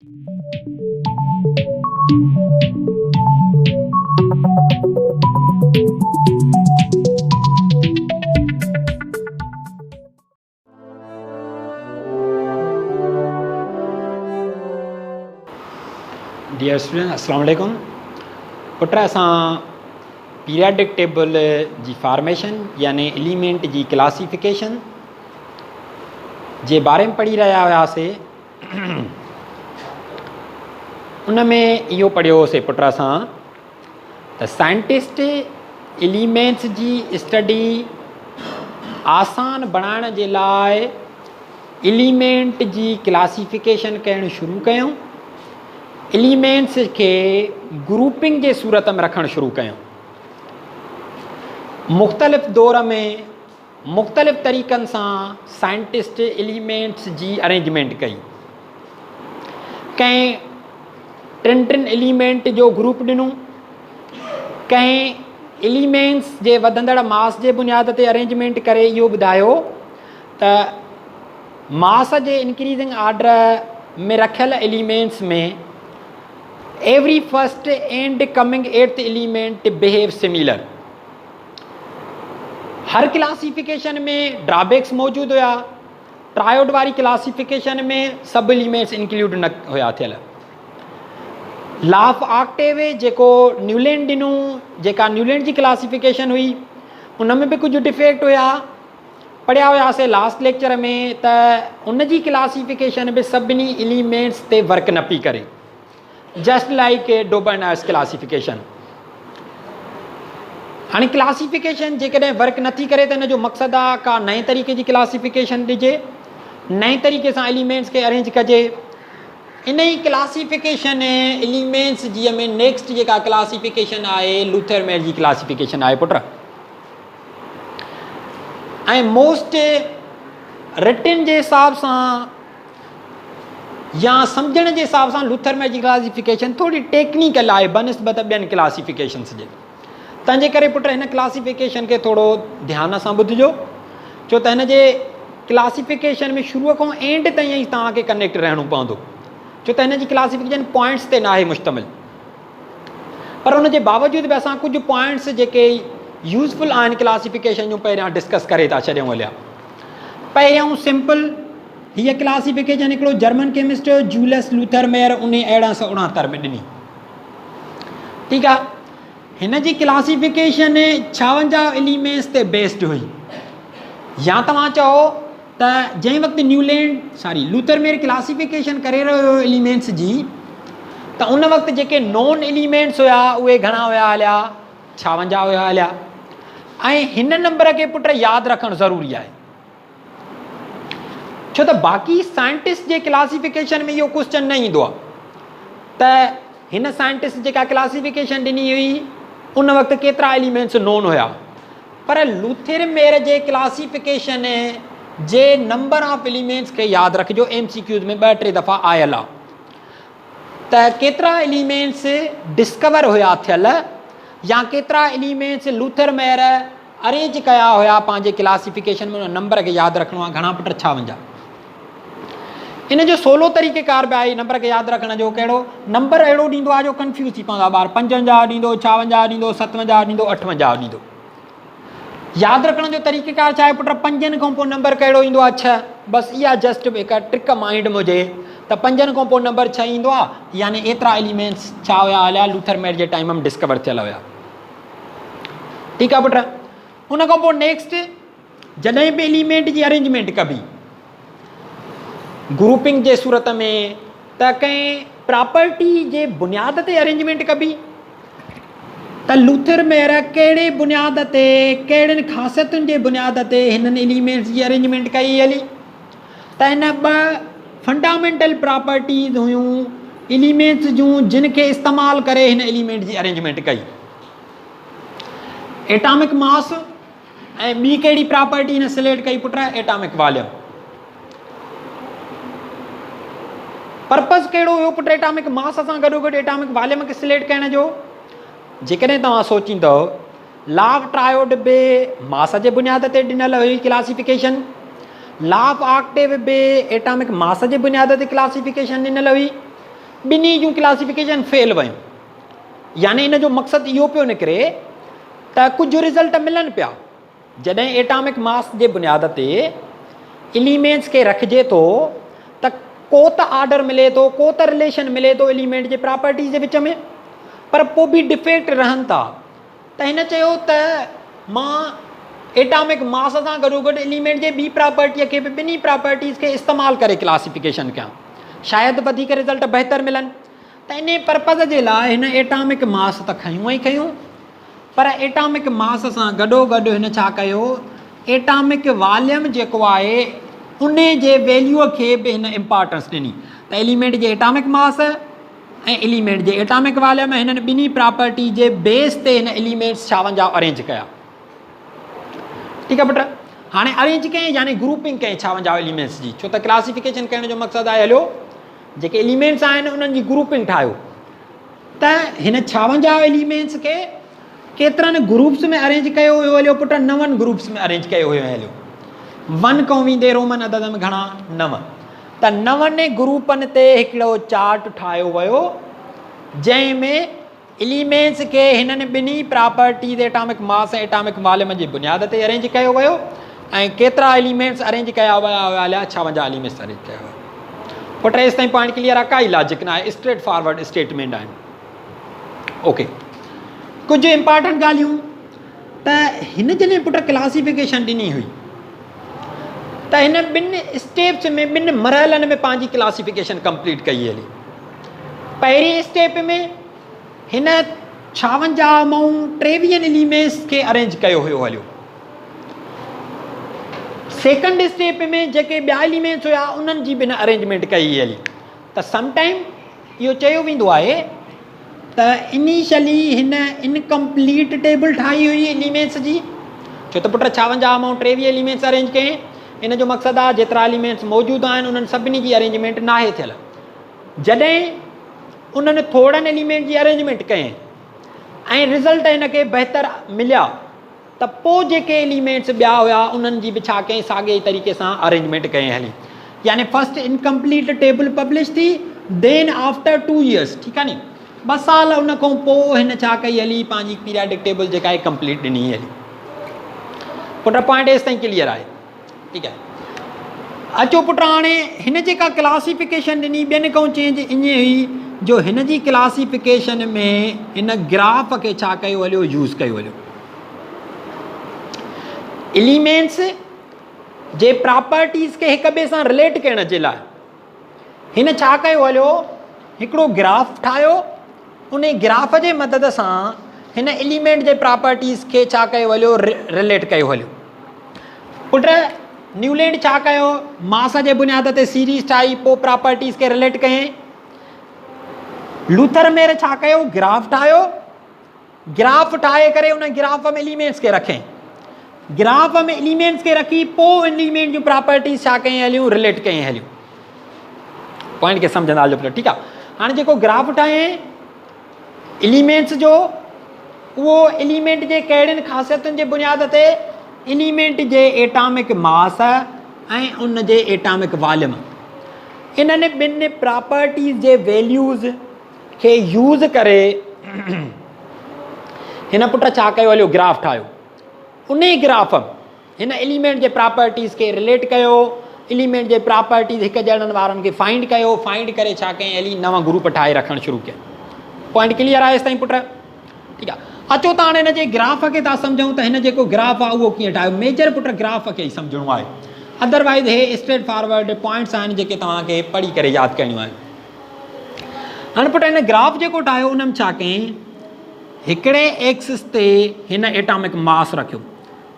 Dear student अस्सलाम वालेकुम। पुट असां पीरियाडिक टेबल जी फॉर्मेशन यानी एलिमेंट जी क्लासिफिकेशन जे बारे में पढ़ी रहा हुआसीं। उन में इहो पढ़ियोसीं पुट असां त साइंटिस्ट एलिमेंट्स जी स्टडी आसान बणाइण जे लाइ एलिमेंट जी क्लासिफिकेशन करणु शुरू कयूं। एलिमेंट्स के ग्रुपिंग जे सूरत में रखणु शुरू कयूं। मुख़्तलिफ़ दौर में मुख़्तलिफ़ तरीक़नि सां साइंटिस्ट एलिमेंट्स जी अरेंजमेंट कई। कंहिं टिनि एलिमेंट जो ग्रुप ॾिनो, कंहिं एलिमेंट्स जे वधंदड़ मास जे बुनियाद ते अरेंजमेंट करे इहो ॿुधायो त मास जे इंक्रीजिंग आर्डर में रखियल एलिमेंट्स में every first and coming eighth element behave similar. हर क्लासिफिकेशन में ड्रॉबैक्स मौजूद हुआ। ट्रायोड वारी क्लासिफिकेशन में सब एलिमेंट्स इंक्लूड न हुआ थियल। लॉ ऑफ ऑक्टेव जेको न्यूलैंड ॾिनो, जेका न्यूलैंड जी क्लासिफिकेशन हुई, उन में भी कुछ डिफेक्ट हुआ। पढ़िया हुआसीं लास्ट लेक्चर में त उन जी क्लासिफिकेशन भी सभिनी एलिमेंट्स ते वर्क न पई करे, जस्ट लाइक डोबरनर्स क्लासिफिकेशन। हाँ क्लासिफिकेशन जेकॾहिं वर्क नथी करे त इन जो मक़सदु आहे का नए तरीक़े जी क्लासिफिकेशन ॾिजे, नए तरीक़े सां एलिमेंट्स के अरेंज कजे। इन ई क्लासिफिकेशन एलिमेंट्स जी में नेक्स्ट जेका क्लासिफिकेशन आहे लूथरमेयर जी क्लासिफिकेशन आहे पुट। ऐं मोस्ट रिटन जे हिसाब सां या सम्झण जे हिसाब सां लूथरमेयर जी क्लासिफिकेशन थोड़ी टेक्निकल आहे बनिस्बत ॿियनि क्लासिफिकेशन्स जे। तंहिंजे करे पुट हिन क्लासिफिकेशन के थोड़ो ध्यान सां ॿुधिजो, छो त हिन जे क्लासिफिकेशन में शुरूअ खां एंड ताईं ई तव्हांखे कनेक्ट रहणो पवंदो, छो त हिन जी क्लासिफिकेशन पॉइंट्स ते न आहे मुश्तमिल। पर उन जे बावजूद भी असां कुछ पॉइंट्स जेके यूज़फुल आहिनि क्लासिफिकेशन जो पहिरियां डिस्कस करे था छॾियूं हलिया। पहिरियों सिंपल हीअ क्लासिफिकेशन हिकिड़ो जर्मन केमिस्ट जूलियस लूथरमेयर 1869 में ॾिनी। ठीकु आहे। हिन जी क्लासिफिकेशन 56 एलिमेंट्स ते बेस्ड हुई। या तव्हां चओ त जंहिं वक़्तु लूथरमेयर क्लासिफिकेशन करे रहियो हुयो एलिमेंट्स जी, त उन वक़्तु जेके नॉन एलिमेंट्स हुया उहे घणा हुया हलिया, 56 हुया हलिया। ऐं हिन नंबर के पुट यादि रखणु ज़रूरी आहे, छो त बाक़ी साइंटिस्ट जे क्लासिफिकेशन में इहो क्वेश्चन न ईंदो आहे त हिन साइंटिस्ट जेका क्लासिफिकेशन ॾिनी हुई उन वक़्तु केतिरा एलिमेंट्स नॉन हुया। पर लूथरमेयर जे क्लासिफिकेशन जे नंबर ऑफ एलिमेंट्स के यादि रखिजो, MCQs में 2-3 दफ़ा आयल आहे त केतिरा एलिमेंट्स डिस्कवर हुया थियल या केतिरा एलिमेंट्स लूथरमेयर अरेंज कया हुया पंहिंजे क्लासिफिकेशन में। उन नंबर के यादि रखिणो आहे। घणा पुट 56। इन जो सोलो तरीक़ेकार बि आहे नंबर के यादि रखण जो। कहिड़ो नंबर अहिड़ो ॾींदो आहे जो कंफ्यूज थी पवंदो आहे ॿार। 55 ॾींदो, 56 ॾींदो, 57 ॾींदो, 58 ॾींदो। यादि रखण जो तरीक़ेकार छा आहे पुट? 5 खां पोइ नंबर कहिड़ो ईंदो आहे? 6। बसि इहा जस्ट हिकु ट्रिक माइंड में हुजे त 5 खां पोइ नंबर 6 ईंदो आहे, यानी एतिरा एलिमेंट्स छा हुया हलिया लूथरमेयर जे टाइम में डिस्कवर थियल हुया। ठीकु आहे पुट। उन खां पोइ नेक्स्ट जॾहिं बि एलिमेंट जी अरेंजमेंट कबी ग्रुपिंग जे सूरत में त कंहिं प्रॉपर्टी जे बुनियाद ते अरेंजमेंट कबी त लूथरमेयर कहिड़े बुनियाद ते, कहिड़ियुनि ख़ासियतुनि जे बुनियाद ते हिननि एलिमेंट्स जी अरेंजमेंट कई हली। त हिन 2 फंडामेंटल प्रॉपर्टीज़ हुयूं एलिमेंट्स जूं जिन खे इस्तेमालु करे हिन एलिमेंट जी अरेंजमेंट कई। एटॉमिक मास ऐं ॿी कहिड़ी प्रॉपर्टी हिन सिलेक्ट कई पुट? Atomic volume. पर्पज़ कहिड़ो हुयो पुट एटॉमिक मास सां गॾोगॾु एटॉमिक वॉल्यूम खे सिलेक्ट करण जो? जेकॾहिं तव्हां सोचींदव लॉ ऑफ ट्रायोड बि मास जे बुनियाद ते ॾिनल हुई क्लासिफिकेशन, लॉ ऑफ ऑक्टेव बि एटॉमिक मास जे बुनियाद ते क्लासिफिकेशन ॾिनल हुई। ॿिन्ही जूं क्लासिफिकेशन फेल वयूं। यानी इन जो मक़सदु इहो पियो निकिरे त कुझु रिज़ल्ट मिलनि पिया जॾहिं एटॉमिक मास जे बुनियाद ते एलिमेंट्स खे रखिजे थो त को त ऑर्डर मिले थो, को त रिलेशन मिले थो एलिमेंट जे प्रॉपर्टीज़ जे विच में, पर पोइ बि डिफेक्ट रहनि था। त हिन चयो त मां एटॉमिक मास सां गॾोगॾु एलिमेंट जे ॿी प्रॉपर्टीअ खे बि ॿिन्ही प्रॉपर्टीज़ खे इस्तेमालु करे क्लासिफिकेशन कयां, शायदि वधीक रिज़ल्ट बहितर मिलनि। त इन पर्पज़ जे लाइ हिन एटॉमिक मास त खयूं ई खयूं, पर एटॉमिक मास सां गॾोगॾु हिन छा कयो, एटॉमिक वॉल्यूम जेको आहे उन जे वैल्यूअ खे बि हिन इम्पॉर्टेंस ॾिनी। त एलिमेंट जे एटॉमिक मास ऐं एलिमेंट जे एटॉमिक वॉल्यूम हिननि ॿिन्ही प्रॉपर्टी जे बेस ते हिन एलिमेंट्स 56 अरेंज कया। ठीकु आहे पुट, हाणे अरेंज कयईं यानी ग्रुपिंग कयईं 56 एलिमेंट्स जी, छो त क्लासिफिकेशन करण जो मक़सदु आहे हलियो जेके एलिमेंट्स आहिनि उन्हनि जी ग्रुपिंग ठाहियो। त हिन 56 एलिमेंट्स खे केतिरनि ग्रुप्स में अरेंज कयो हुयो हलियो पुट, 9 ग्रुप्स में अरेंज कयो हुयो हलियो। 1 खां वेंदे रोमन अदद में घणा 9, त 9 ग्रुपनि ते हिकिड़ो चार्ट ठाहियो वियो जंहिंमें एलिमेंट्स खे हिननि ॿिन्ही प्रॉपर्टीज़ एटॉमिक मास ऐं एटॉमिक वॉल्यूम जी बुनियाद ते अरेंज कयो वियो ऐं केतिरा एलिमेंट्स अरेंज कया विया हलिया, 56 एलिमेंट्स अरेंज कया विया। पुट एसि ताईं पॉइंट क्लियर आहे, काई लॉजिक न आहे, स्ट्रेट फॉरवर्ड स्टेटमेंट आहिनि। ओके, कुझु इंपॉर्टेंट ॻाल्हियूं त हिन जॾहिं पुट क्लासिफिकेशन ॾिनी हुई त हिन ॿिनि स्टेप्स में, ॿिनि मरहलनि में पंहिंजी क्लासिफिकेशन कंप्लीट कई हली। पहिरीं स्टेप में हिन 56 मां 23 एलिमेंट्स खे अरेंज कयो हुयो हलियो। सेकंड स्टेप में जेके ॿिया एलिमेंट्स हुया उन्हनि जी बि न अरेंजमेंट कई हली। त समटाइम इहो चयो वेंदो आहे त इनिशियली हिन इनकम्पलीट टेबल ठाही हुई एलिमेंट्स जी, छो त पुट 56 मां 23 एलिमेंट्स अरेंज कयईं। इन जो मक़सदु आहे जेतिरा एलिमेंट्स मौजूदु आहिनि उन्हनि सभिनी जी अरेंजमेंट नाहे थियल। जॾहिं उन्हनि थोड़नि एलिमेंट जी अरेंजमेंट कयईं ऐं रिज़ल्ट हिनखे बहितर मिलिया त पोइ जेके एलिमेंट्स ॿिया हुया उन्हनि जी बि छा कयईं, साॻे तरीक़े सां अरेंजमेंट कयईं हली। यानी फर्स्ट इनकम्पलीट टेबल पब्लिश थी, देन आफ्टर 2 years, ठीकु आहे नी, 2 साल उन खां पोइ हिन छा कई हली, पंहिंजी पीरियाडिक टेबल जेका आहे कंप्लीट ॾिनी हली। पुट पॉइंट एसि ताईं क्लियर आहे, ठीकु आहे। अचो पुट हाणे हिन जेका क्लासिफिकेशन ॾिनी ॿियनि खां चेंज ईअं हुई जो हिन जी क्लासिफिकेशन में हिन ग्राफ खे छा कयो हलियो, यूज़ कयो हलियो। एलिमेंट्स जे प्रॉपर्टीज़ खे हिक ॿिए सां रिलेट करण जे लाइ हिन छा कयो हलियो, हिकिड़ो ग्राफ ठाहियो, उन ग्राफ जे मदद सां हिन एलिमेंट जे प्रॉपर्टीज़ खे छा कयो हलियो, रिलेट कयो हलियो। पुट न्यूलैंड छा कयो, मास जे बुनियाद ते सीरीज़ ठाही, पोइ प्रॉपर्टीज़ खे रिलेट कयईं। लूथर मेयर छा कयो, ग्राफ ठाहियो, ग्राफ ठाहे करे उन ग्राफ में एलिमेंट्स खे रखें, ग्राफ में एलिमेंट्स खे रखी पोइ एलिमेंट जूं प्रॉपर्टीज़ छा कयईं हलियूं, रिलेट कयईं हलियूं। पॉइंट खे सम्झंदा हलियो पुट, ठीकु आहे। हाणे जेको ग्राफ ठाहियईं एलिमेंट्स जो, उहो एलिमेंट जे कहिड़ियुनि ख़ासियतुनि जे बुनियाद ते एलिमेंट जे एटॉमिक मास ऐं उन जे एटॉमिक वॉल्यूम, इन्हनि ॿिनि प्रॉपर्टीज़ जे वैल्यूज़ खे यूज़ करे हिन पुट छा कयो हलियो, ग्राफ ठाहियो। उन ग्राफ हिन एलिमेंट जे प्रॉपर्टीज़ खे रिलेट कयो, एलिमेंट जे प्रॉपर्टीज़ हिकु जहिड़नि वारनि खे फाइंड कयो, फाइंड करे छा कयईं हली, नवां ग्रुप ठाहे रखणु शुरू कया। पॉइंट क्लियर आहे एसि ताईं पुट, ठीकु आहे। अचो त हाणे हिन जे ग्राफ खे था सम्झूं त हिन जेको ग्राफ आहे उहो कीअं ठाहियो। मेजर पुट ग्राफ खे ई सम्झणो आहे, अदरवाइज़ हे स्ट्रेट फॉरवर्ड पॉइंट्स आहिनि जेके तव्हांखे पढ़ी करे यादि करणियूं आहिनि। हाणे पुट हिन ग्राफ जेको ठाहियो उन में छा कयईं, हिकिड़े एक्सिस ते हिन एटॉमिक मास रखियो।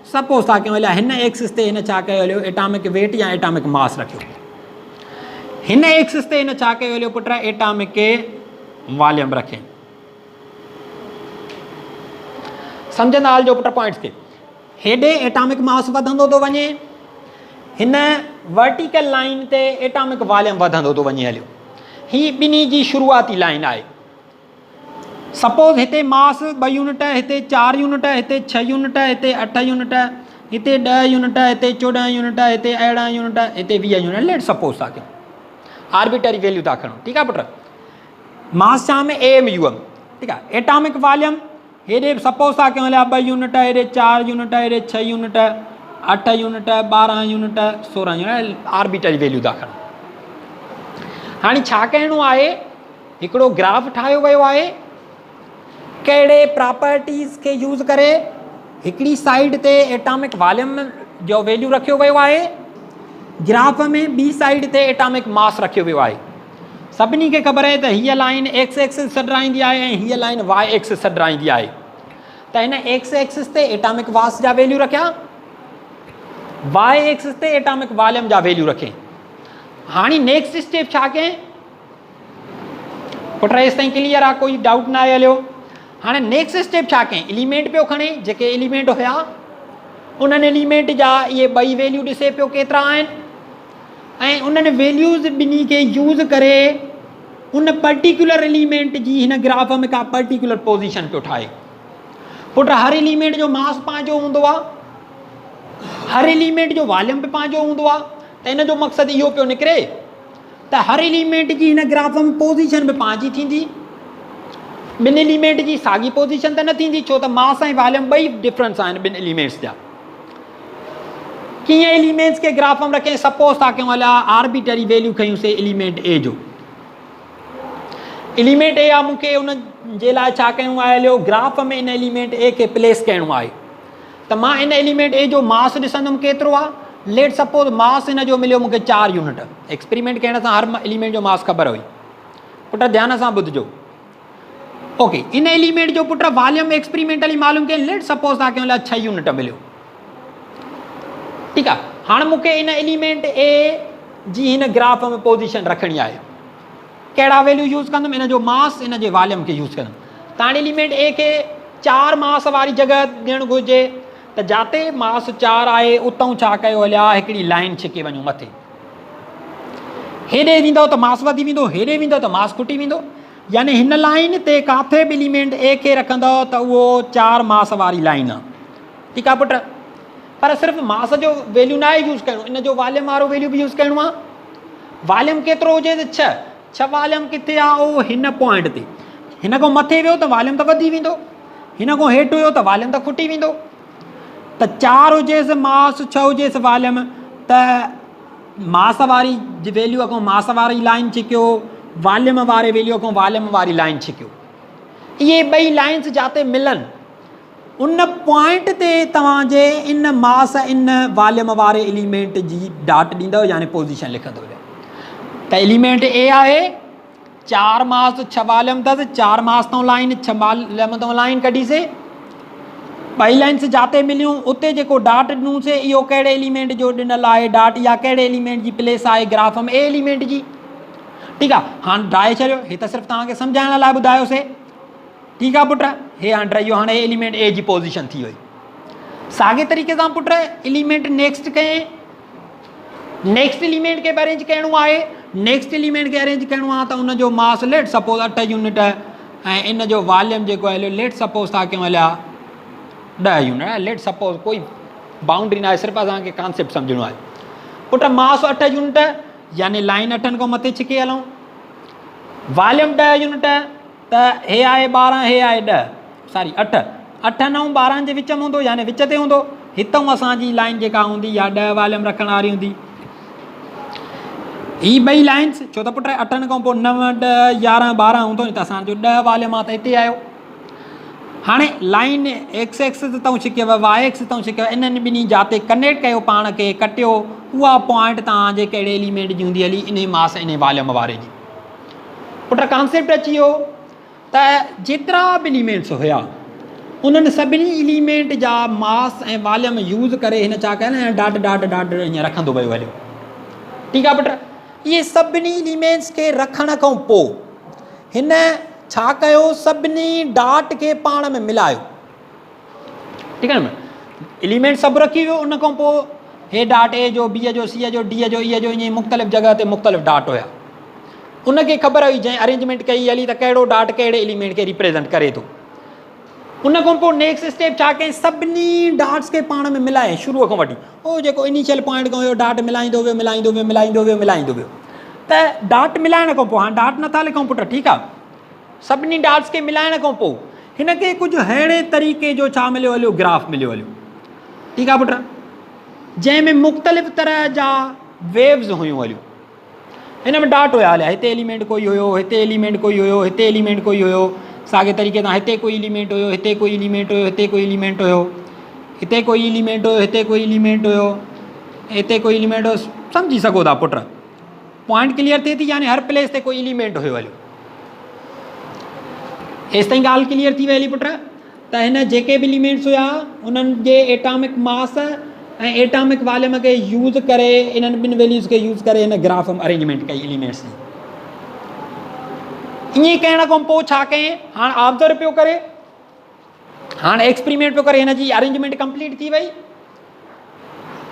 सपोज़ था कयूं हलिया हिन एक्सिस ते हिन छा कयो हलियो, एटॉमिक वेट या एटॉमिक मास रखियो। हिन एक्सिस ते हिन छा कयो हलियो पुट, एटॉमिक वॉल्यूम रखे। सम्झंदा हलिजो पुट पॉइंट्स खे। हेॾे एटॉमिक मास वधंदो थो वञे, हिन वर्टिकल लाइन ते एटॉमिक वॉल्यूम वधंदो थो वञे हलियो। ही ॿिन्ही जी शुरूआती लाइन आहे। सपोज़ हिते मास 2 यूनिट, हिते 4 यूनिट, हिते 6 यूनिट, हिते 8 यूनिट, हिते 10 यूनिट, हिते 14 यूनिट, हिते 18 यूनिट, हिते 20 यूनिट, लेट सपोज़ था कयूं, आर्बिटरी वैल्यू था खणो, ठीकु आहे पुट। मास छा में AMUM, ठीक है। एटॉमिक वॉल्यूम हेॾे सपोज था कयूं हलिया 2 यूनिट, हेॾे 4 यूनिट, हेॾे 6 unit, 8 unit, 12 unit, 16 unit, arbitrary value था खणनि। हाणे छा करिणो आहे, हिकिड़ो ग्राफ ठाहियो वियो आहे कहिड़े प्रॉपर्टीज़ खे यूज़ करे। हिकिड़ी साइड ते एटॉमिक वॉल्यूम जो वैल्यू रखियो वियो आहे ग्राफ में, ॿी साइड ते एटॉमिक मास रखियो वियो आहे। सभिनी खे ख़बर आहे त हीअ लाइन एक्स एक्सिस सॾाईंदी आहे ऐं हीअ लाइन वाई एक्सिस सॾाईंदी आहे। त हिन एक्स एक्सिस ते एटॉमिक मास जा वैल्यू रखिया, वाई एक्सिस ते एटॉमिक वॉल्यूम जा वैल्यू रखे। हाणे नेक्स्ट स्टेप छा कयईं पुट, हेसि ताईं क्लियर आहे, कोई डाउट न आहे हलियो। हाणे नेक्स्ट स्टेप छा कयईं, एलिमेंट पियो खणे, जेके एलिमेंट हुया उन्हनि एलिमेंट जा इहे ॿई वैल्यू ॾिसे पियो केतिरा आहिनि, ऐं उन्हनि वैल्यूज़ ॿिन्ही खे यूज़ करे उन पर्टिकुलर एलिमेंट जी हिन ग्राफ में का पर्टिकुलर पोजीशन पियो ठाहे। पुट हर एलिमेंट जो मास पंहिंजो हूंदो आहे, हर एलिमेंट जो वॉल्यूम बि पंहिंजो हूंदो आहे। त हिन जो मक़सदु इहो पियो निकिरे त हर एलिमेंट जी हिन ग्राफ में पोजीशन बि पंहिंजी थींदी, ॿिनि एलिमेंट जी साॻी पोजीशन त न थींदी, छो त मास ऐं वॉल्यूम ॿई डिफरेंस आहिनि ॿिनि एलिमेंट्स जा। कीअं एलिमेंट्स के ग्राफ में रखें, सपोज था कयूं हलिया आर्बिटरी वैल्यू खयूंसीं एलिमेंट ए जो। एलिमेंट ए आहे, मूंखे उन जे लाइ छा कयूं आहे, हलियो ग्राफ में इन एलिमेंट ए खे प्लेस करिणो आहे। त मां इन एलिमेंट ए जो मास ॾिसंदुमि केतिरो आहे। लेट सपोज मास इन जो मिलियो मूंखे 4 यूनिट। एक्सपेरिमेंट करण सां हर एलिमेंट जो मास ख़बर हुई। पुट ध्यान सां ॿुधिजो, ओके। इन एलिमेंट जो पुट वॉल्यूम एक्सपेरिमेंटली मालूम कयूं, लेट सपोज था कयूं हलिया 6 यूनिट मिलियो, ठीकु आहे। हाणे मूंखे इन एलिमेंट ए जी हिन ग्राफ में पोजीशन रखणी आहे। कहिड़ा वैल्यू यूज़ कंदुमि, इन जो मास, इन जे वॉल्यूम खे यूज़ कंदुमि। त हाणे एलिमेंट ए खे 4 मास वारी जॻह ॾियणु घुरिजे। त जिते मास 4 आहे उतां छा कयो हलिया, हिकिड़ी लाइन छिके वञूं मथे। हेॾे वेंदो त मास वधी वेंदो, हेॾे वेंदो त मास खुटी वेंदो। यानी हिन लाइन ते किथे बि एलिमेंट ए खे रखंदव त उहो 4 मास वारी लाइन आहे, ठीकु आहे पुट। पर सिर्फ़ु मास जो वैल्यू न आहे यूज़ करिणो, इन जो वॉल्यूम वारो वैल्यू बि यूज़ करिणो आहे। वॉल्यूम केतिरो हुजे त 6 वॉल्यूम किथे आहे, उहो हिन पॉइंट ते। हिन खां मथे वियो त वॉल्यूम त वधी वेंदो, हिन खां हेठि हुयो त वॉल्यूम त खुटी वेंदो। त 4 हुजेसि मास, 6 हुजेसि वॉल्यूम, त मास वारी वैल्यू खां मास वारी लाइन छिकियो, वॉल्यूम वारे वैल्यू खां वॉल्यूम वारी लाइन छिकियो। इहे ॿई लाइन्स जिते मिलनि उन पॉइंट ते तव्हांजे इन मास इन वॉल्यूम वारे एलिमेंट जी डाट ॾींदव, यानी पोजीशन लिखंदव। त एलिमेंट ए आहे, 4 मास 6 वॉल्यूम अथसि, 4 मास तां लाइन 6 वॉल्यूम तां लाइन कढीसीं। ॿई लाइन्स जिते मिलियूं उते जेको डाट ॾिनूंसीं इहो कहिड़े एलिमेंट जो ॾिनल आहे डाट, या कहिड़े एलिमेंट जी प्लेस आहे ग्राफ में, ए एलिमेंट जी, ठीकु आहे। हाणे ड्राए छॾियो, हे त सिर्फ़ु तव्हांखे सम्झाइण लाइ ॿुधायोसीं, ठीकु आहे पुट। हे हाणे ड्राइयो, हाणे एलिमेंट ए जी पोजीशन थी वई। साॻे तरीक़े सां पुट एलिमेंट नेक्स्ट कयईं, नेक्स्ट एलिमेंट खे बि अरेंज करिणो आहे। नेक्स्ट एलिमेंट खे अरेंज करिणो आहे त उनजो मास लेट सपोज 8 यूनिट ऐं इन जो वॉल्यूम जेको आहे लेट सपोज था कयूं हलिया 10 यूनिट। लेट सपोज कोई बाउंड्री न आहे, सिर्फ़ु असांखे कॉन्सेप्ट सम्झणो आहे। पुट मास 8 यूनिट, यानी लाइन 8 खां मथे छिके हलूं। वॉल्यूम 10 यूनिट, त हे आहे 12, हे आहे 10, सॉरी 8 9 12 जे विच में हूंदो, यानी विच ते हूंदो। हितां असांजी लाइन जेका हूंदी या 10 वॉल्यूम रखण वारी हूंदी। ही ॿई लाइन्स, छो त पुट 8 खां पोइ 9 10 11 12 हूंदो न, त असांजो 10 वॉल्यूम आहे त हिते आयो। हाणे लाइन एक्स एक्सिस तां छिकियव, वाई एक्सिस तां छिकियव, इन्हनि ॿिन्ही जाते कनेक्ट कयो, पाण खे कटियो, उहा पॉइंट तव्हांजे कहिड़े एलिमेंट जी हूंदी हली, इन मास इन वॉल्यूम वारे जी। पुट कॉन्सेप्ट अची वियो त जेतिरा बि एलिमेंट्स हुया उन्हनि सभिनी एलिमेंट जा मास ऐं वॉल्यूम यूज़ करे हिन छा कयो न, डाट डाट डाट ईअं रखंदो वियो हलियो, ठीकु आहे पुट। इहे सभिनी एलिमेंट्स खे रखण खां पोइ हिन छा कयो, सभिनी डाट खे पाण में मिलायो, ठीकु आहे न। एलिमेंट सभु रखी वियो, उन खां पोइ हे डाट ए जो, बी जो, सी जो, डी जो, ई जो, ईअं मुख़्तलिफ़ जॻह ते मुख़्तलिफ़ डाट हुया। उनखे ख़बर हुई जंहिं अरेंजमेंट कई हली त कहिड़ो डाट कहिड़े एलिमेंट खे रिप्रेज़ेंट करे थो। उन खां पोइ नेक्स्ट स्टेप छा कयईं, सभिनी डाट्स खे पाण में मिलाए शुरूअ खां वठी, उहो जेको इनिशियल पॉइंट खां हुयो डाट मिलाईंदो वियो मिलाईंदो वियो मिलाईंदो वियो मिलाईंदो वियो। त डाट मिलाइण खां पोइ, हाणे डाट नथा लिखूं पुट, ठीकु आहे। सभिनी डॉट्स खे मिलाइण खां पोइ हिन खे कुझु अहिड़े तरीक़े जो छा मिलियो हलियो, ग्राफ मिलियो हलियो। ठीकु आहे पुट, जंहिंमें मुख़्तलिफ़ तरह जा वेव्स हुयूं हलियूं। हिन में डॉट हुया हलिया, हिते एलिमेंट कोई हुयो, हिते एलिमेंट कोई हुयो, हिते एलिमेंट कोई हुयो, साॻे तरीक़े सां हिते कोई एलिमेंट हुयो, हिते कोई एलिमेंट हुयो, हिते कोई एलिमेंट हुयो, हिते कोई एलिमेंट हुयो, हिते कोई एलिमेंट हुयो, हिते कोई एलिमेंट हुयो। सम्झी सघो था पुट, पॉइंट क्लियर थिए थी, यानी हर प्लेस ते कोई एलिमेंट हुयो हलियो। एसि ताईं ॻाल्हि क्लियर थी वई हली पुट। त हिन जेके बि एलिमेंट्स हुया उन्हनि जे एटॉमिक मास ऐं एटॉमिक वॉल्यूम खे यूज़ करे, इन्हनि ॿिनि वैल्यूज़ खे यूज़ करे हिन ग्राफ में अरेंजमेंट कई एलिमेंट्स जी। ईअं करण खां पोइ छा कयईं, हाणे ऑब्ज़र्व पियो करे, हाणे एक्सपेरिमेंट पियो करे, हिन जी अरेंजमेंट कंप्लीट थी वई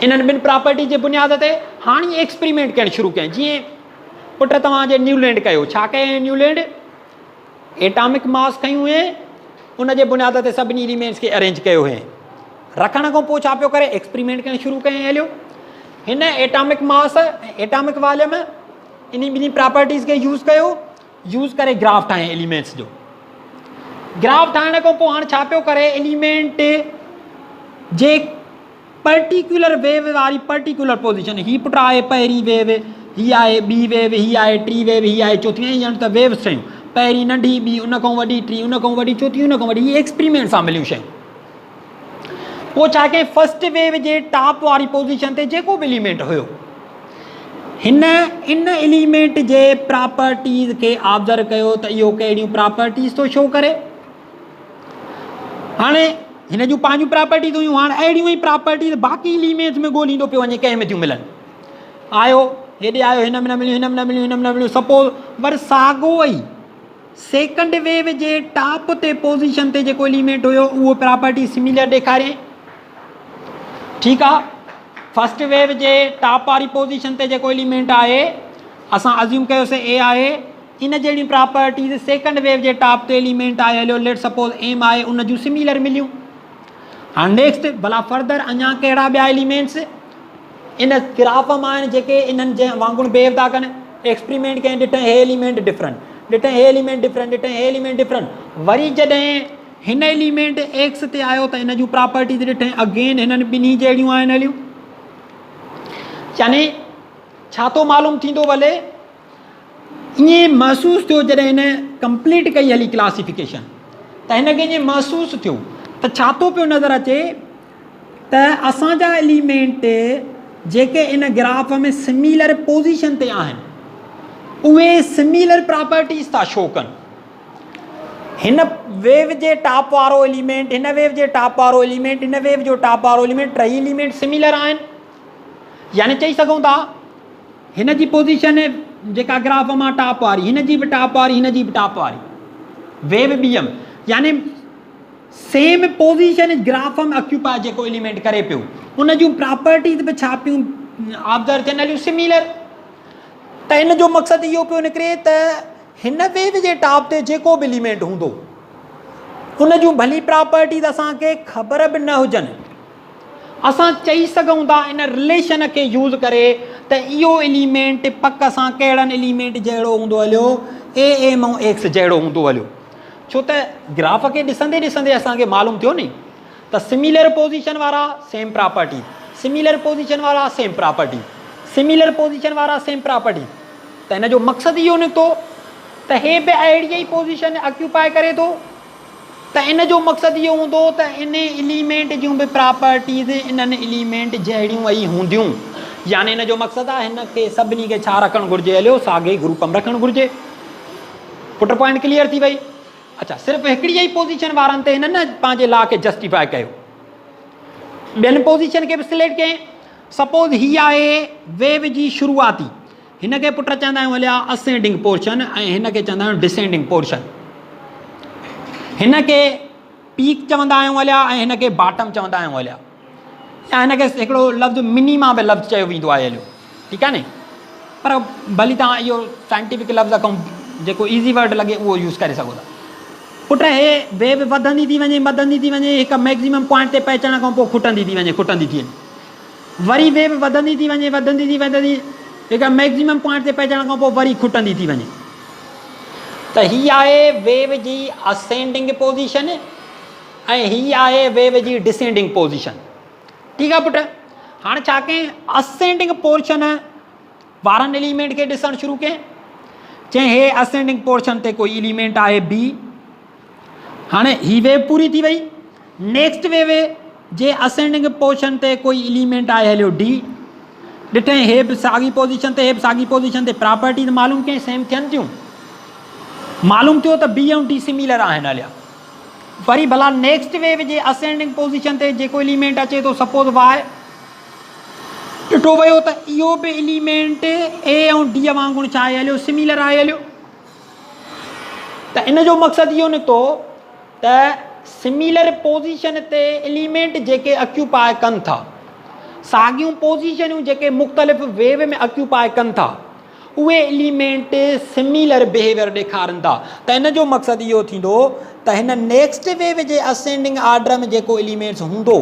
इन्हनि ॿिनि प्रॉपर्टी जे बुनियाद ते। हाणे एक्सपेरिमेंट करणु शुरू कयईं। जीअं पुट तव्हांजे न्यूलैंड कयो, छा कयईं न्यूलैंड, एटॉमिक मास खयूं हुए, उन जे बुनियाद ते सभिनी एलिमेंट्स खे अरेंज कयो हुए। रखण खां पोइ छा पियो करे, एक्सपेरिमेंट करणु शुरू कयईं हलियो। हिन एटॉमिक मास एटॉमिक वॉल्यूम इन ॿिनी प्रॉपर्टीज़ खे यूज़ कयो, यूज़ करे ग्राफ ठाहियईं एलिमेंट्स जो। ग्राफ ठाहिण खां पोइ हाणे छा पियो करे, एलिमेंट जे पर्टिकुलर वेव वारी पर्टिकुलर पोजीशन, ही पुट आहे पहिरीं वेव, ही आहे ॿी वेव, ही आहे टी वेव, ही आहे चौथी, ॼण त वेव्स शयूं, पहिरीं नंढी, ॿी उन खां वॾी, टी उन खां वॾी, चौथी उन खां वॾी, हीअ एक्सपेरिमेंट सां मिलियूं शयूं। पोइ छा कयईं, फर्स्ट वेव जे टॉप वारी पोजीशन ते जेको बि एलिमेंट हुयो, हिन इन एलिमेंट जे प्रॉपर्टीज़ खे ऑब्ज़र्व कयो त इहो कहिड़ियूं प्रॉपर्टीज़ थो शो करे। हाणे हिन जूं पंहिंजूं प्रॉपर्टीज़ हुयूं, हाणे अहिड़ियूं ई प्रॉपर्टीज़ बाक़ी एलिमेंट्स में ॻोल्हींदो पियो वञे कंहिं में थियूं मिलनि। आयो हेॾे आयो, हिन में न मिलियूं, हिन में न मिलियूं, हिन में न मिलियूं, सपोज़ वरी साॻियो ई सेकंड वेव जे टॉप ते पोजीशन ते जेको एलिमेंट हुयो उहो प्रॉपर्टी सिमिलर ॾेखारियईं। ठीकु आहे, फर्स्ट वेव जे टॉप वारी पोजीशन ते जेको एलिमेंट आहे असां अज्यूम कयोसीं ए आहे, इन जहिड़ियूं प्रॉपर्टीज़ सेकंड वेव जे टॉप ते एलिमेंट आहे हलियो, लेट सपोज़ एम आहे, उन जूं सिमिलर मिलियूं। हाणे नेक्स्ट भला फर्दर अञा कहिड़ा ॿिया एलिमेंट्स इन ग्राफ मां आहिनि जेके इन्हनि जे वांगुरु बिहेव था कनि। एक्सपेरिमेंट कयईं, ॾिठईं हे एलिमेंट डिफरेंट, ॾिठईं हे एलिमेंट डिफरेंट, ॾिठईं हे एलिमेंट डिफरेंट। वरी जॾहिं हिन एलिमेंट एक्स ते आयो त हिन जूं प्रॉपर्टीज़ ॾिठईं, अगेन हिननि ॿिन्ही जहिड़ियूं आहिनि हलियूं। यानी छा थो मालूम थींदो भले, ईअं महसूसु थियो जॾहिं हिन कंप्लीट कई हली क्लासिफिकेशन, त हिनखे ईअं महसूसु थियो त छा थो पियो नज़र अचे त असांजा एलिमेंट जेके इन ग्राफ में सिमिलर पोजीशन ते आहिनि उहे सिमिलर प्रॉपर्टीज़ था शो कनि। हिन वेव जे टॉप वारो एलिमेंट, हिन वेव जे टॉप वारो एलिमेंट, हिन वेव जो टॉप वारो एलिमेंट, टई एलिमेंट सिमिलर आहिनि। यानी चई सघूं था हिन जी पोजीशन जेका ग्राफ मां टॉप वारी, हिन जी बि टॉप वारी, हिन जी बि टॉप वारी, वेव बी एम, यानी सेम पोजीशन ग्राफ में ऑक्यूपाई जेको एलिमेंट करे पियो उन जूं प्रॉपर्टीज़ बि छा पियूं ऑब्ज़र्व थियनि हलियूं, सिमिलर। त इन जो मक़सदु इहो पियो निकिरे त हिन वेव जे टॉप ते जेको बि एलिमेंट हूंदो उन जूं भली प्रॉपर्टीज़ असांखे ख़बर बि न हुजनि, असां चई सघूं था इन रिलेशन खे यूज़ करे त इहो एलिमेंट पक सां कहिड़नि एलिमेंट जहिड़ो हूंदो हलियो, ए एम ऐं एक्स जहिड़ो हूंदो हलियो। छो त ग्राफ खे ॾिसंदे ॾिसंदे असांखे मालूम थियो नी त सिमिलर पोजीशन वारा सेम प्रॉपर्टी, सिमिलर पोजीशन वारा सेम प्रॉपर्टी, सिमिलर पोजीशन वारा सेम प्रॉपर्टी। त हिन जो मक़सदु इहो निकितो त हे बि अहिड़ी ई पोजीशन ऑक्यूपाई करे थो, त इन जो मक़सदु इहो हूंदो त इन एलिमेंट जूं बि प्रॉपर्टीज़ इन्हनि एलिमेंट जहिड़ियूं ई हूंदियूं। यानी इन जो मक़सदु आहे हिन खे सभिनी खे छा रखणु घुरिजे हलियो, साॻे ग्रुप में रखणु घुरिजे। पुट पॉइंट क्लियर थी वई। अच्छा, सिर्फ़ु हिकिड़ी ई पोजीशन वारनि ते हिन न पंहिंजे लॉ खे जस्टिफाई कयो, ॿियनि पोजीशन खे बि सिलेक्ट कयईं। सपोज़ हीअ आहे वेव जी शुरूआती, हिन खे पुट चवंदा आहियूं हलिया असेंडिंग पोर्शन ऐं हिन खे चवंदा आहियूं डिसेंडिंग पोर्शन। हिन खे पीक चवंदा आहियूं हलिया ऐं हिन खे बॉटम चवंदा आहियूं हलिया, या हिन खे हिकिड़ो लफ़्ज़ मिनिमा बि लफ़्ज़ चयो वेंदो आहे हलियो, ठीकु आहे न। पर भली तव्हां इहो साइंटिफिक लफ़्ज़ खां जेको ईज़ी वर्ड लॻे उहो यूज़ करे सघो था। पुट हे वेव वधंदी थी वञे, वधंदी थी वञे, हिकु मैक्सिमम पॉइंट ते पहुचण खां पोइ खुटंदी थी वञे, खुटंदी थी वञे, वरी वेव वधंदी थी वञे, वधंदी थी वधंदी, हिकु मैक्सिमम पॉइंट ते पहुचण खां पोइ वरी खुटंदी थी वञे। त ही आहे वेव जी असेंडिंग पोजीशन ऐं ही आहे वेव जी डिसेंडिंग पोजीशन। ठीकु आहे पुट। हाणे छा कयईं, असेंडिंग पोर्शन वारनि एलिमेंट खे ॾिसणु शुरू कयईं। चई हे असेंडिंग पोर्शन ते कोई एलिमेंट आहे बी। हाणे ही वेव पूरी थी वई। नेक्स्ट वेव जे असेंडिंग पोर्शन ते कोई एलिमेंट आहे हलियो डी। ॾिठई हे बि साॻी पोजीशन ते, हे बि साॻी पोजीशन ते। प्रॉपर्टीज़ मालूम कयईं सेम थियनि थियूं। मालूम थियो त बी ऐं डी सिमिलर आहिनि हलिया। वरी भला नेक्स्ट वेव जे असेंडिंग पोजीशन ते जेको एलिमेंट अचे थो, सपोज वाई, ॾिठो वियो त इहो बि एलिमेंट ए ऐं डी वांगुरु छा आहे हलियो, सिमिलर आहे हलियो। त इन जो मक़सदु इहो निकितो त सिमिलर पोजीशन ते एलिमेंट जेके ऑक्यूपाए कनि था, साॻियूं पोजीशनूं जेके मुख़्तलिफ़ वेव में ऑक्यूपाए कनि था, उहे एलिमेंट सिमिलर बिहेवियर ॾेखारनि था। त इन जो मक़सदु इहो थींदो त हिन नेक्स्ट वेव जे असेंडिंग आर्डर में जेको एलिमेंट्स हूंदो,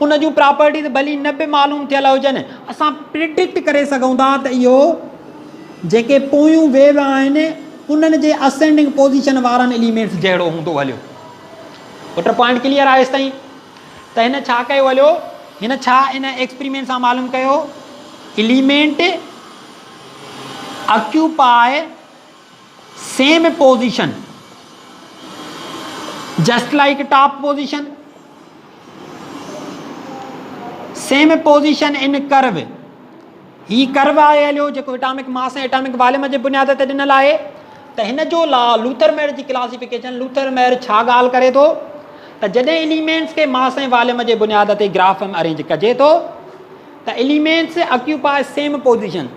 उन जूं प्रॉपर्टीज़ भली न बि मालूम थियल हुजनि, असां प्रिडिक्ट करे सघूं था त इहो जेके पोयूं वेव आहिनि उन्हनि जे असेंडिंग पोजीशन वारनि एलिमेंट्स जहिड़ो हूंदो हलियो। पुट पॉइंट क्लियर आहे हेसि ताईं? त हिन छा कयो हलियो, हिन छा इन एक्सपेरिमेंट सां मालूम कयो, element occupy same position just like top position, same position in curve. ही कर्व आहे हलियो जेको एटॉमिक मास ऐं एटॉमिक वॉल्यूम जे बुनियाद ते ॾिनल आहे। त हिन जो लूथर मेयर जी क्लासिफिकेशन, लूथर मेयर छा ॻाल्हि करे थो त जॾहिं एलिमेंट्स खे मास ऐं वॉल्यूम जे बुनियाद ते ग्राफ में अरेंज कजे थो त एलिमेंट्स ऑक्यूपाए सेम पोजीशन।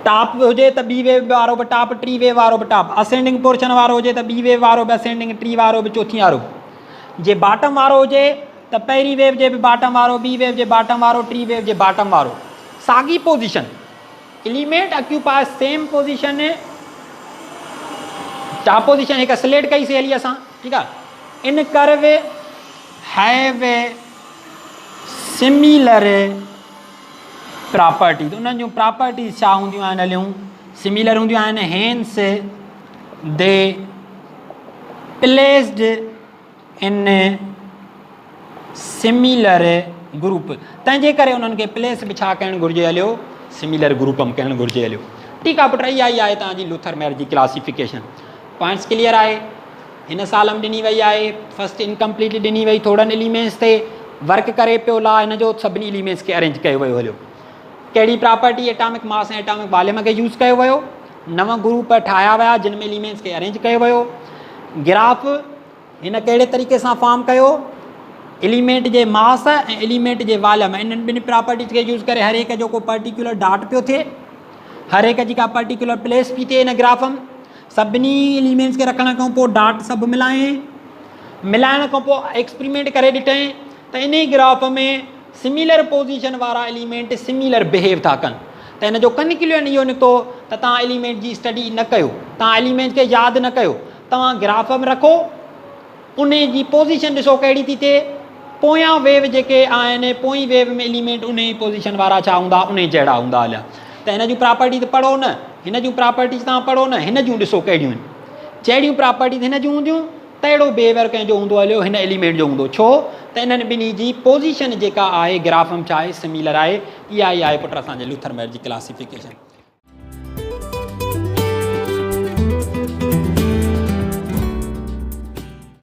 टॉप हुजे त बी वेव वारो बि टॉप, टी वेव वारो बि टॉप, असेंडिंग पोर्शन वारो हुजे त बी वेव वारो बि असेंडिंग, टी वारो बि चौथी वारो। जे बॉटम वारो हुजे त पहिरीं वेव जे बि बॉटम वारो, बी वेव जे बॉटम वारो, टी वेव जे बॉटम वारो। साॻी position, element occupy same position. Top position हिकु सिलेक्ट कईसीं हली असां, ठीकु आहे। इन कर्व हैव सिमिलर प्रॉपर्टीज़, उन्हनि जूं प्रॉपर्टीज़ छा हूंदियूं आहिनि हलियूं, सिमिलर हूंदियूं आहिनि। Hence they placed in similar group, तंहिंजे करे उन्हनि खे प्लेस बि छा करणु घुरिजे हलियो, सिमिलर ग्रुप में करणु घुरिजे हलियो। ठीकु आहे पुट, इहा ई आहे तव्हांजी लूथर मेयर जी क्लासिफिकेशन। पॉइंट्स क्लियर आहे? हिन साल में ॾिनी वई आहे, फर्स्ट इनकम्प्लीट ॾिनी वई, थोड़नि एलिमेंट्स ते वर्क करे पियो ला, हिन जो सभिनी एलिमेंट्स खे अरेंज कयो वियो हलियो। कहिड़ी प्रॉपर्टी, एटॉमिक मास ऐं एटॉमिक वॉल्यूम खे यूज़ कयो वियो। 9 ग्रुप ठाहिया विया जिन में एलिमेंट्स खे अरेंज कयो वियो। ग्राफ हिन कहिड़े तरीक़े सां फॉर्म कयो, एलिमेंट जे मास ऐं एलिमेंट जे वॉल्यूम, इन्हनि ॿिनि प्रॉपर्टीज़ खे यूज़ करे हर एक जो को पर्टिकुलर डॉट पियो थिए, हर एक जी का पर्टिकुलर प्लेस पई थिए हिन ग्राफ में। सभिनी एलिमेंट्स खे रखण खां पोइ डॉट सभु मिलाइण खां पोइ एक्सपेरिमेंट करे ॾिठईं त इन ई ग्राफ में सिमिलर पोजीशन वारा एलिमेंट सिमिलर बिहेव था कनि। त हिन जो कंक्लूजन इहो निकितो त तव्हां एलिमेंट जी स्टडी न कयो, तव्हां एलिमेंट खे यादि न कयो, तव्हां ग्राफ में रखो, उन जी पोजीशन ॾिसो कहिड़ी थी थिए। पोयां वेव जेके आहिनि, पोई वेव में एलिमेंट उन ई पोजीशन वारा छा हूंदा, उन ई जहिड़ा हूंदा हलिया। त हिन जूं प्रॉपर्टीज़ पढ़ो न, हिन जूं प्रॉपर्टीज़ तव्हां पढ़ो न, हिन जूं ॾिसो कहिड़ियूं आहिनि। जहिड़ियूं प्रॉपर्टीज़ हिन जूं हूंदियूं तहिड़ो बिहेवियर कंहिंजो हूंदो हलियो हिन एलिमेंट जो हूंदो। छो त इन्हनि ॿिन्ही जी पोजीशन जेका आहे ग्राफ में छा आहे, सिमिलर आहे। इहा ई आहे पुट असांजे लूथर मेयर जी क्लासिफिकेशन।